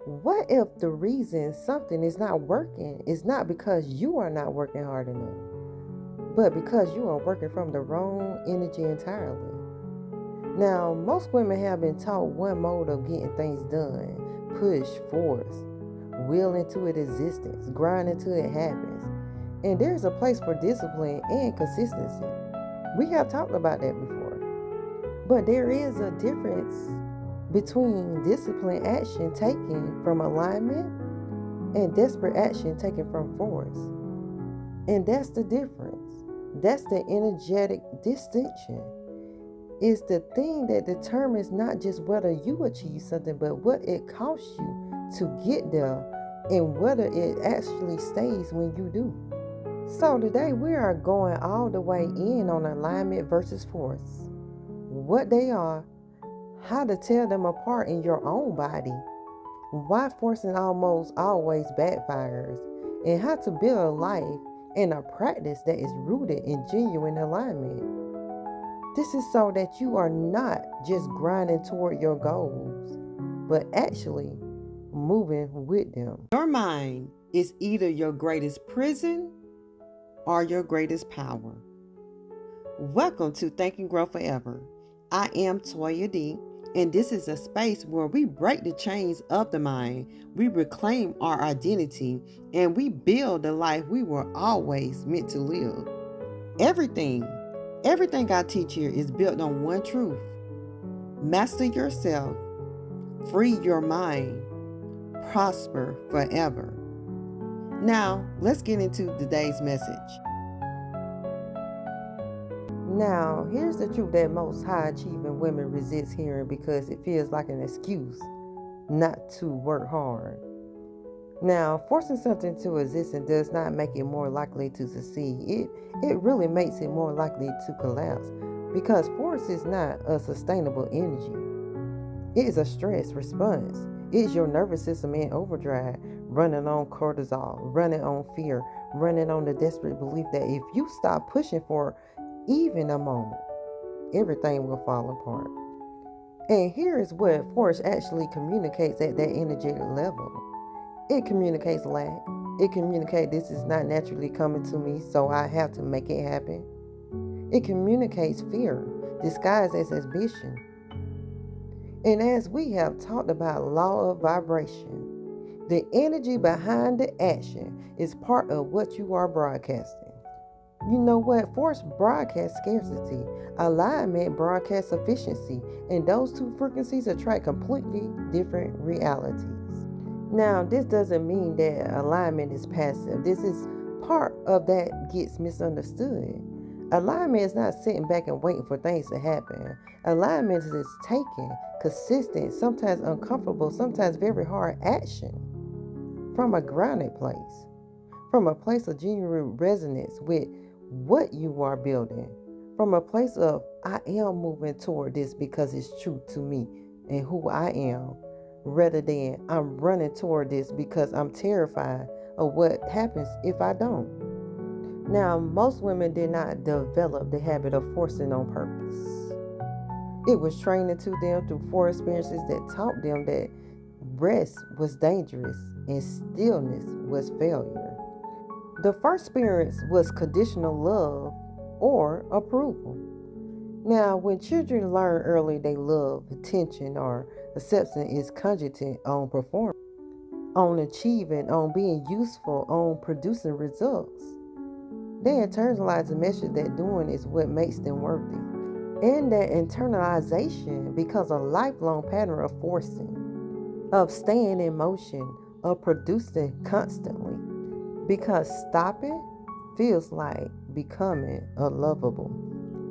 What if the reason something is not working is not because you are not working hard enough, but because you are working from the wrong energy entirely? Now, most women have been taught one mode of getting things done: push, force, will into it existence, grind until it happens. And there's a place for discipline and consistency. We have talked about that before. But there is a difference between disciplined action taken from alignment and desperate action taken from force. And that's the difference. That's the energetic distinction. It's the thing that determines not just whether you achieve something, but what it costs you to get there and whether it actually stays when you do. So today we are going all the way in on alignment versus force. What they are, how to tell them apart in your own body, why forcing almost always backfires, and how to build a life and a practice that is rooted in genuine alignment. This is so that you are not just grinding toward your goals, but actually moving with them. Your mind is either your greatest prison or your greatest power. Welcome to Think and Grow Forever. I am Toya D, and this is a space where we break the chains of the mind, we reclaim our identity, and we build the life we were always meant to live. Everything I teach here is built on one truth: master yourself, free your mind, prosper forever. Now, let's get into today's message. Now, here's the truth that most high achieving women resist hearing because it feels like an excuse not to work hard. Now, forcing something to existence does not make it more likely to succeed. It really makes it more likely to collapse because force is not a sustainable energy. It is a stress response. It is your nervous system in overdrive, running on cortisol, running on fear, running on the desperate belief that if you stop pushing for even a moment, everything will fall apart. And here is what force actually communicates at that energetic level. It communicates lack. It communicates this is not naturally coming to me, so I have to make it happen. It communicates fear, disguised as ambition. And as we have talked about law of vibration, the energy behind the action is part of what you are broadcasting. You know what? Force broadcasts scarcity. Alignment broadcasts efficiency. And those two frequencies attract completely different realities. Now, this doesn't mean that alignment is passive. This is part of that gets misunderstood. Alignment is not sitting back and waiting for things to happen. Alignment is taking consistent, sometimes uncomfortable, sometimes very hard action from a grounded place, from a place of genuine resonance with what you are building, from a place of I am moving toward this because it's true to me and who I am, rather than I'm running toward this because I'm terrified of what happens if I don't. Now, most women did not develop the habit of forcing on purpose. It was trained into them through four experiences that taught them that rest was dangerous and stillness was failure. The first experience was conditional love or approval. Now, when children learn early they love, attention, or acceptance is contingent on performance, on achieving, on being useful, on producing results, they internalize the message that doing is what makes them worthy. And that internalization becomes a lifelong pattern of forcing, of staying in motion, of producing constantly. Because stopping feels like becoming unlovable.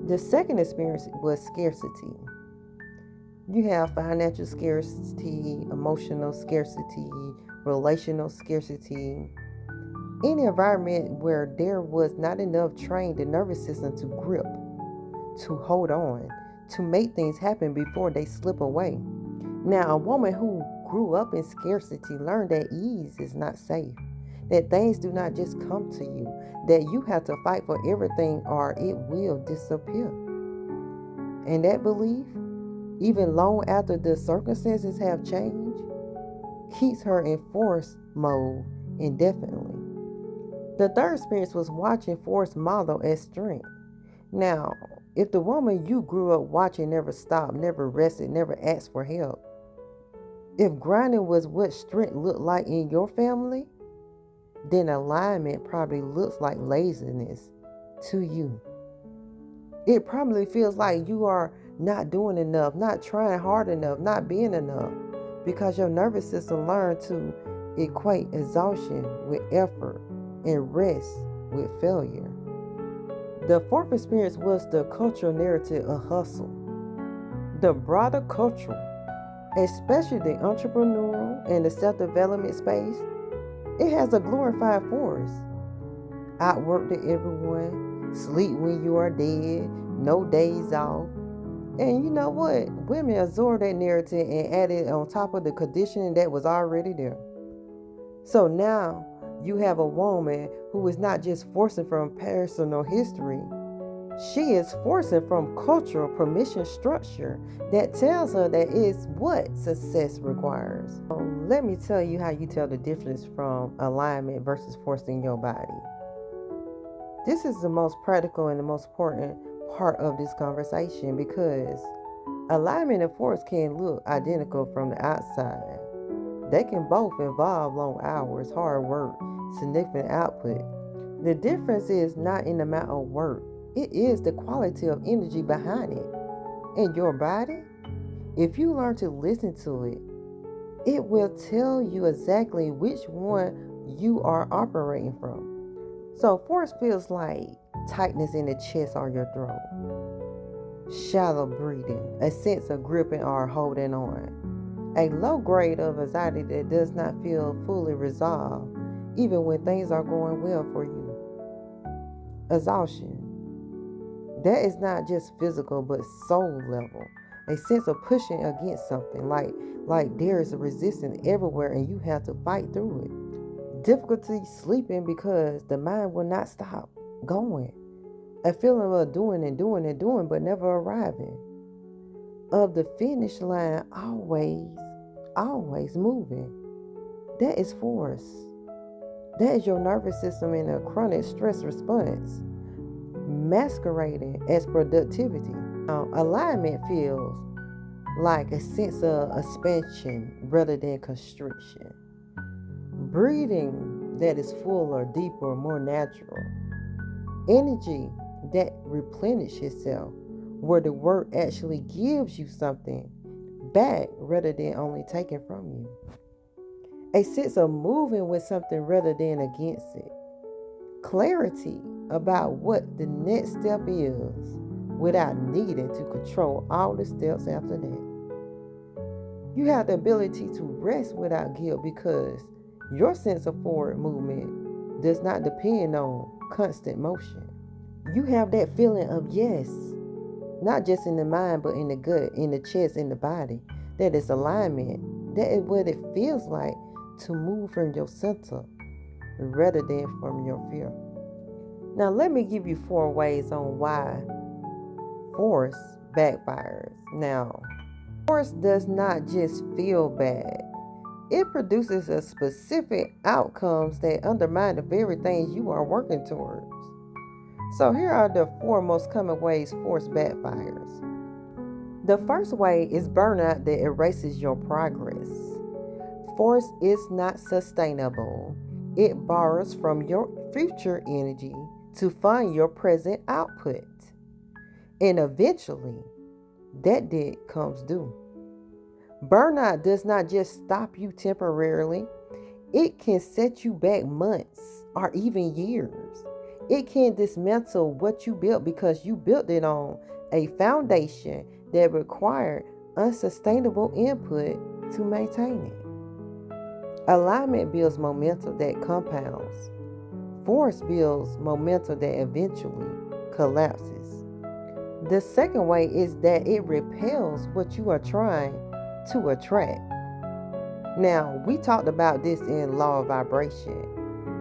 The second experience was scarcity. You have financial scarcity, emotional scarcity, relational scarcity. Any environment where there was not enough trained the nervous system to grip, to hold on, to make things happen before they slip away. Now, a woman who grew up in scarcity learned that ease is not safe, that things do not just come to you, that you have to fight for everything or it will disappear. And that belief, even long after the circumstances have changed, keeps her in force mode indefinitely. The third experience was watching force model as strength. Now, if the woman you grew up watching never stopped, never rested, never asked for help, if grinding was what strength looked like in your family, then alignment probably looks like laziness to you. It probably feels like you are not doing enough, not trying hard enough, not being enough, because your nervous system learned to equate exhaustion with effort and rest with failure. The fourth experience was the cultural narrative of hustle. The broader culture, especially the entrepreneurial and the self-development space, it has a glorified force. Outwork to everyone, sleep when you are dead, no days off. And you know what? Women absorb that narrative and add it on top of the conditioning that was already there. So now you have a woman who is not just forcing from personal history, she is forcing from cultural permission structure that tells her that is what success requires. Let me tell you how you tell the difference from alignment versus forcing your body. This is the most practical and the most important part of this conversation because alignment and force can look identical from the outside. They can both involve long hours, hard work, significant output. The difference is not in the amount of work, it is the quality of energy behind it. And your body, if you learn to listen to it, it will tell you exactly which one you are operating from. So force feels like tightness in the chest or your throat, shallow breathing, a sense of gripping or holding on, a low grade of anxiety that does not feel fully resolved even when things are going well for you. Exhaustion, that is not just physical but soul level, a sense of pushing against something, like there is a resistance everywhere and you have to fight through it. Difficulty sleeping because the mind will not stop going. A feeling of doing and doing and doing but never arriving. Of the finish line always moving. That is force. That is your nervous system in a chronic stress response, masquerading as productivity. Alignment feels like a sense of expansion rather than constriction. Breathing that is fuller, deeper, more natural. Energy that replenishes itself, where the work actually gives you something back rather than only taking from you. A sense of moving with something rather than against it. Clarity about what the next step is without needing to control all the steps after that. You have the ability to rest without guilt because your sense of forward movement does not depend on constant motion. You have that feeling of yes, not just in the mind, but in the gut, in the chest, in the body. That is alignment. That is what it feels like to move from your center rather than from your fear. Now, let me give you 4 ways on why force backfires. Now, force does not just feel bad. It produces a specific outcomes that undermine the very things you are working towards. So here are the 4 most common ways force backfires. The first way is burnout that erases your progress. Force is not sustainable. It borrows from your future energy to fund your present output. And eventually, that debt comes due. Burnout does not just stop you temporarily. It can set you back months or even years. It can dismantle what you built because you built it on a foundation that required unsustainable input to maintain it. Alignment builds momentum that compounds. Force builds momentum that eventually collapses. The second way is that it repels what you are trying to attract. Now, we talked about this in Law of Vibration.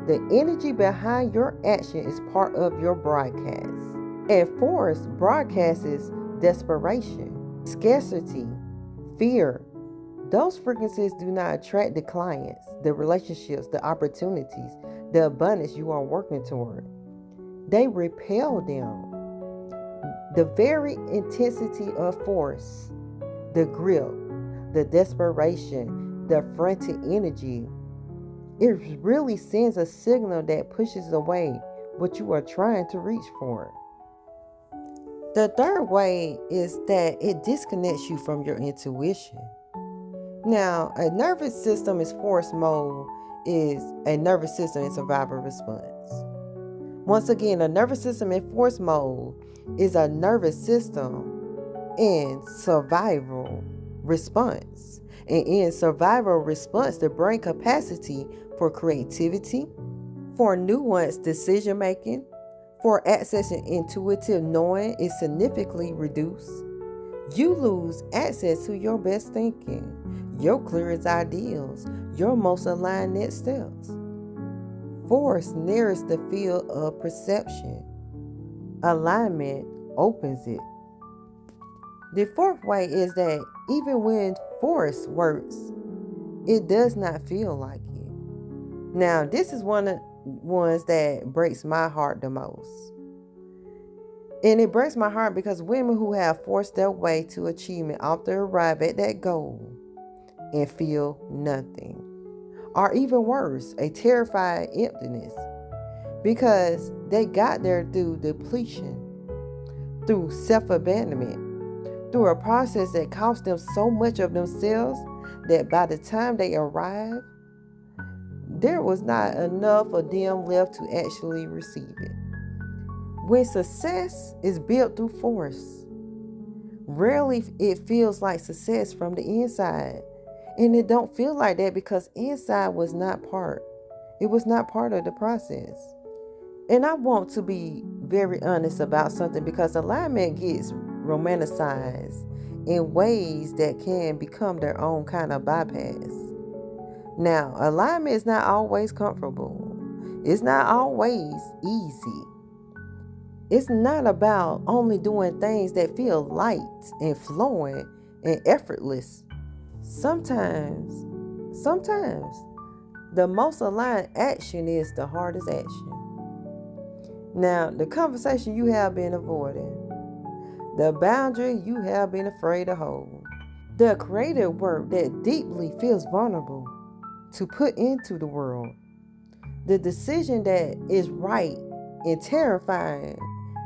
The energy behind your action is part of your broadcast. And force broadcasts desperation, scarcity, fear, Those frequencies do not attract the clients, the relationships, the opportunities, the abundance you are working toward. They repel them. The very intensity of force, the grip, the desperation, the frantic energy, it really sends a signal that pushes away what you are trying to reach for. The third way is that it disconnects you from your intuition. Now, a nervous system is force mode is a nervous system in survival response. Once again, a nervous system in force mode is a nervous system in survival response. And in survival response, the brain capacity for creativity, for nuanced decision making, for accessing intuitive knowing is significantly reduced. You lose access to your best thinking, your clearest ideals, your most aligned next steps. Force narrows the field of perception. Alignment opens it. The fourth way is that even when force works, it does not feel like it. Now, this is one of the ones that breaks my heart the most. And it breaks my heart because women who have forced their way to achievement often arrive at that goal and feel nothing. Or even worse, a terrified emptiness. Because they got there through depletion, through self-abandonment, through a process that cost them so much of themselves that by the time they arrived, there was not enough of them left to actually receive it. When success is built through force, rarely it feels like success from the inside. And it don't feel like that because inside was not part. It was not part of the process. And I want to be very honest about something because alignment gets romanticized in ways that can become their own kind of bypass. Now, alignment is not always comfortable. It's not always easy. It's not about only doing things that feel light and flowing and effortless. Sometimes, the most aligned action is the hardest action. Now, the conversation you have been avoiding, the boundary you have been afraid to hold, the creative work that deeply feels vulnerable to put into the world, the decision that is right and terrifying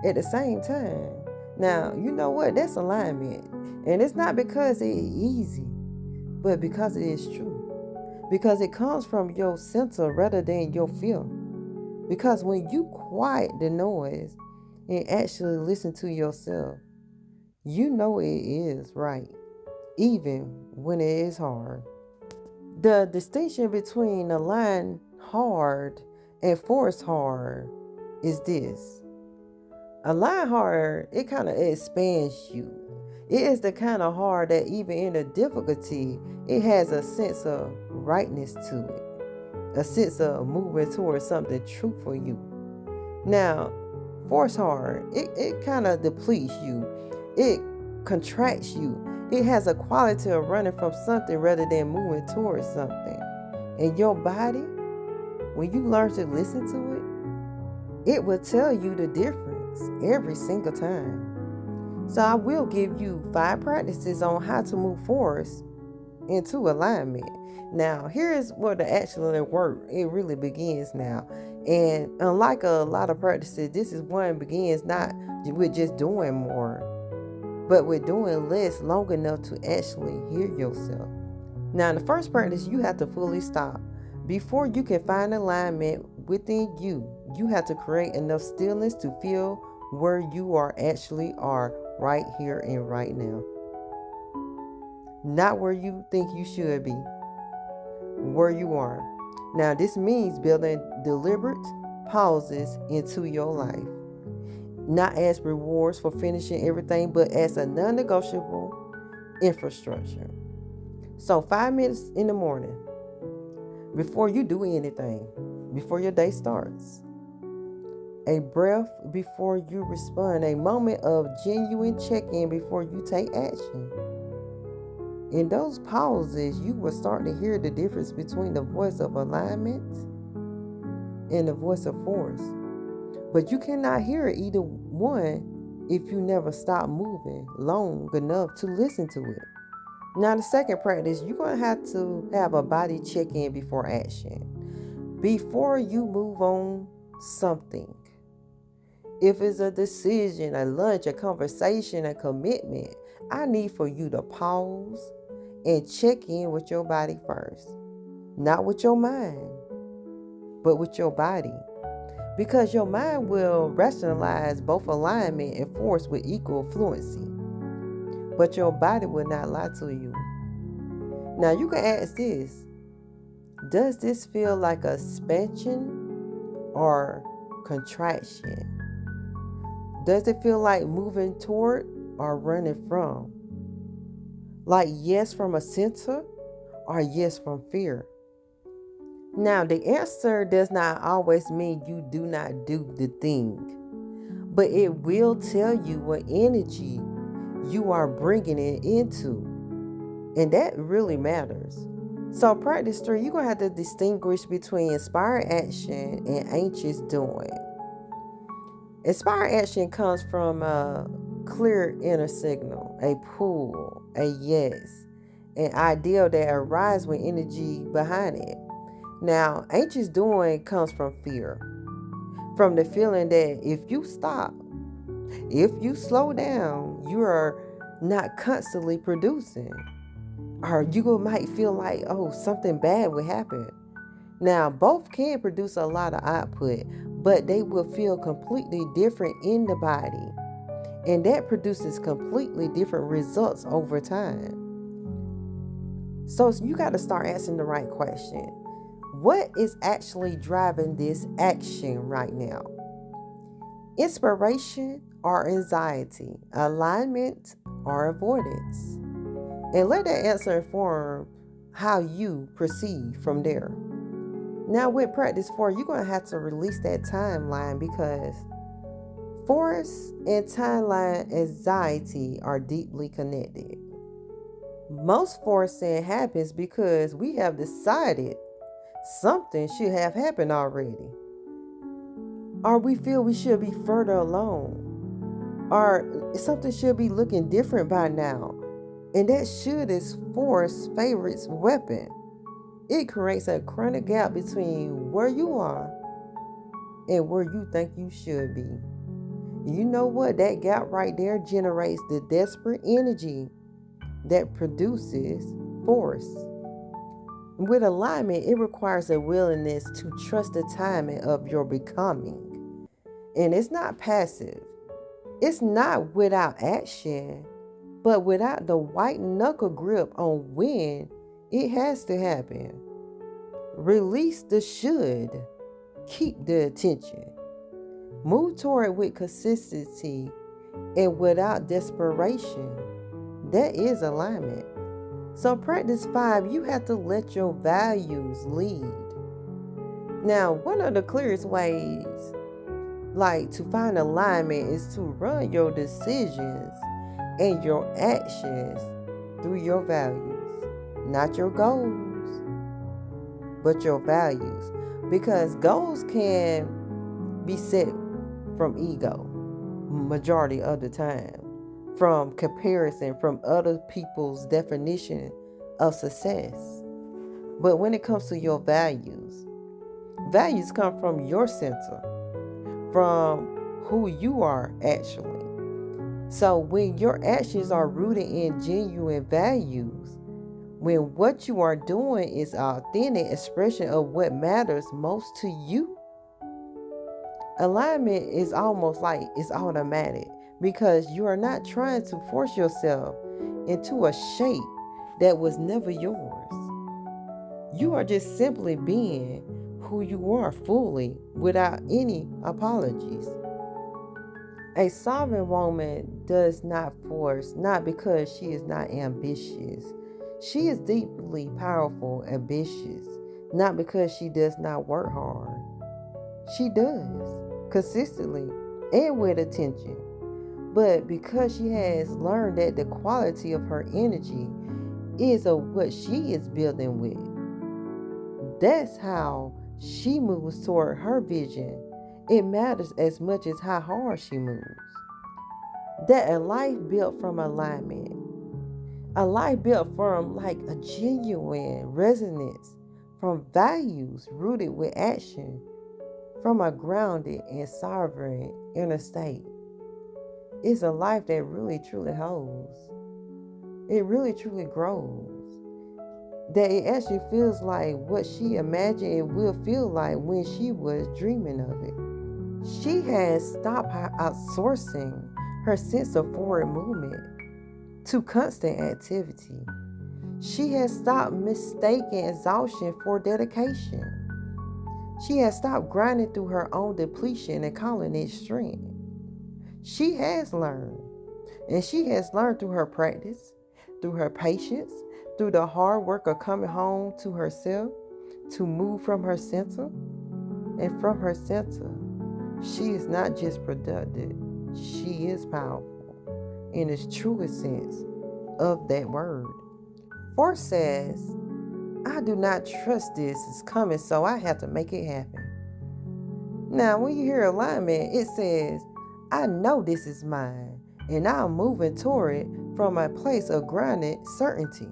at the same time. Now, you know what? That's alignment. And it's not because it's easy, but because it is true. Because it comes from your center rather than your fear. Because when you quiet the noise and actually listen to yourself, you know it is right, even when it is hard. The distinction between align hard and force hard is this. Align hard, it kind of expands you. It is the kind of hard that even in the difficulty, it has a sense of rightness to it, a sense of moving towards something true for you. Now, force hard, it kind of depletes you. It contracts you. It has a quality of running from something rather than moving towards something. And your body, when you learn to listen to it, it will tell you the difference every single time. So I will give you 5 practices on how to move force into alignment. Now, here's where the actual work, it really begins now. And unlike a lot of practices, this is one begins not with just doing more, but with doing less long enough to actually hear yourself. Now, in the first practice, you have to fully stop. Before you can find alignment within you, you have to create enough stillness to feel where you actually are right here and right now. Not where you think you should be, where you are. Now, this means building deliberate pauses into your life, not as rewards for finishing everything, but as a non-negotiable infrastructure. So 5 minutes in the morning, before you do anything, before your day starts, a breath before you respond, a moment of genuine check-in before you take action. In those pauses, you will start to hear the difference between the voice of alignment and the voice of force. But you cannot hear either one if you never stop moving long enough to listen to it. Now, the second practice, you're going to have a body check in before action. Before you move on something, if it's a decision, a lunch, a conversation, a commitment, I need for you to pause and check in with your body first. Not with your mind, but with your body. Because your mind will rationalize both alignment and force with equal fluency. But your body will not lie to you. Now you can ask this: does this feel like expansion or contraction? Does it feel like moving toward or running from? Like yes from a center or yes from fear? Now, the answer does not always mean you do not do the thing, but it will tell you what energy you are bringing it into. And that really matters. So, practice 3, you're going to have to distinguish between inspired action and anxious doing. Inspired action comes from a clear inner signal, a pull, a yes, an ideal that arises with energy behind it. Now, anxious doing comes from fear, from the feeling that if you stop, if you slow down, you are not constantly producing. Or you might feel like, oh, something bad will happen. Now, both can produce a lot of output, but they will feel completely different in the body. And that produces completely different results over time. So you got to start asking the right question. What is actually driving this action right now? Inspiration or anxiety? Alignment or avoidance? And let that answer inform how you proceed from there. Now with practice 4, you're going to have to release that timeline because force and timeline anxiety are deeply connected. Most forcing happens because we have decided something should have happened already. Or we feel we should be further along. Or something should be looking different by now. And that should is force favorite's weapon. It creates a chronic gap between where you are and where you think you should be. You know what? That gap right there generates the desperate energy that produces force. With alignment, it requires a willingness to trust the timing of your becoming. And it's not passive. It's not without action, but without the white knuckle grip on when it has to happen. Release the should. Keep the attention. Move toward with consistency and without desperation. That is alignment. So practice 5, you have to let your values lead. Now, one of the clearest ways to find alignment is to run your decisions and your actions through your values. Not your goals, but your values. Because goals can be set from ego, majority of the time. From comparison, from other people's definition of success. But when it comes to your values come from your center, from who you are actually. So when your actions are rooted in genuine values, when what you are doing is an authentic expression of what matters most to you, alignment is almost like it's automatic. Because you are not trying to force yourself into a shape that was never yours. You are just simply being who you are fully without any apologies. A sovereign woman does not force, not because she is not ambitious. She is deeply powerful, ambitious, not because she does not work hard. She does, consistently and with attention. But because she has learned that the quality of her energy is of what she is building with. That's how she moves toward her vision. It matters as much as how hard she moves. That a life built from alignment, a life built from like a genuine resonance, from values rooted with action, from a grounded and sovereign inner state. It's a life that really truly holds. It really truly grows. That it actually feels like what she imagined it will feel like when she was dreaming of it. She has stopped outsourcing her sense of forward movement to constant activity. She has stopped mistaking exhaustion for dedication. She has stopped grinding through her own depletion and calling it strength. She has learned, and she has learned through her practice, through her patience, through the hard work of coming home to herself, to move from her center. And from her center, she is not just productive, she is powerful in its truest sense of that word. Force says, I do not trust this is coming, so I have to make it happen. Now, when you hear alignment, it says, I know this is mine, and I'm moving toward it from a place of grounded certainty.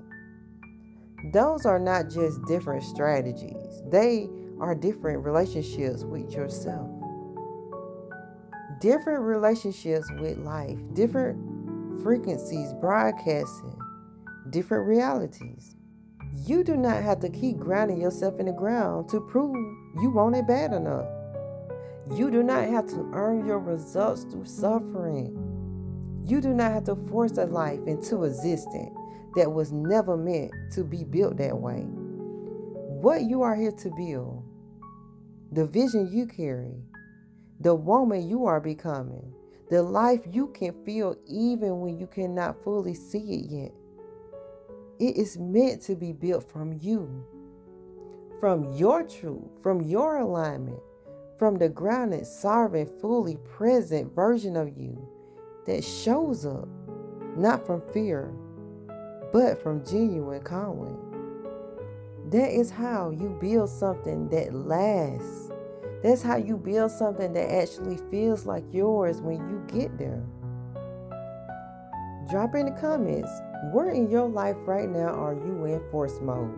Those are not just different strategies, they are different relationships with yourself, different relationships with life, different frequencies broadcasting, different realities. You do not have to keep grounding yourself in the ground to prove you want it bad enough. You do not have to earn your results through suffering. You do not have to force a life into existence that was never meant to be built that way. What you are here to build, the vision you carry, the woman you are becoming, the life you can feel even when you cannot fully see it yet. It is meant to be built from you, from your truth, from your alignment, from the grounded, sovereign, fully present version of you that shows up not from fear, but from genuine calling. That is how you build something that lasts. That's how you build something that actually feels like yours when you get there. Drop in the comments, where in your life right now are you in force mode?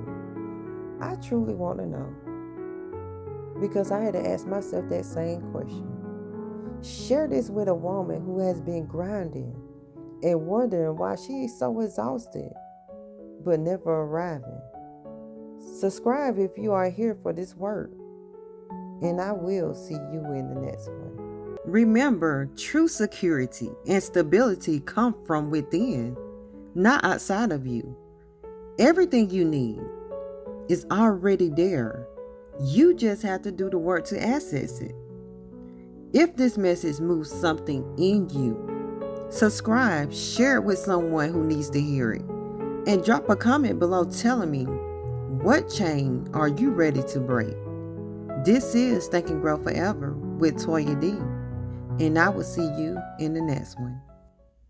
I truly want to know, because I had to ask myself that same question. Share this with a woman who has been grinding and wondering why she is so exhausted but never arriving. Subscribe if you are here for this work, and I will see you in the next one. Remember, true security and stability come from within, not outside of you. Everything you need is already there. You just have to do the work to access it. If this message moves something in you, subscribe, share it with someone who needs to hear it, and drop a comment below telling me, what chain are you ready to break? This is Think and Grow Forever with Toya D, and I will see you in the next one.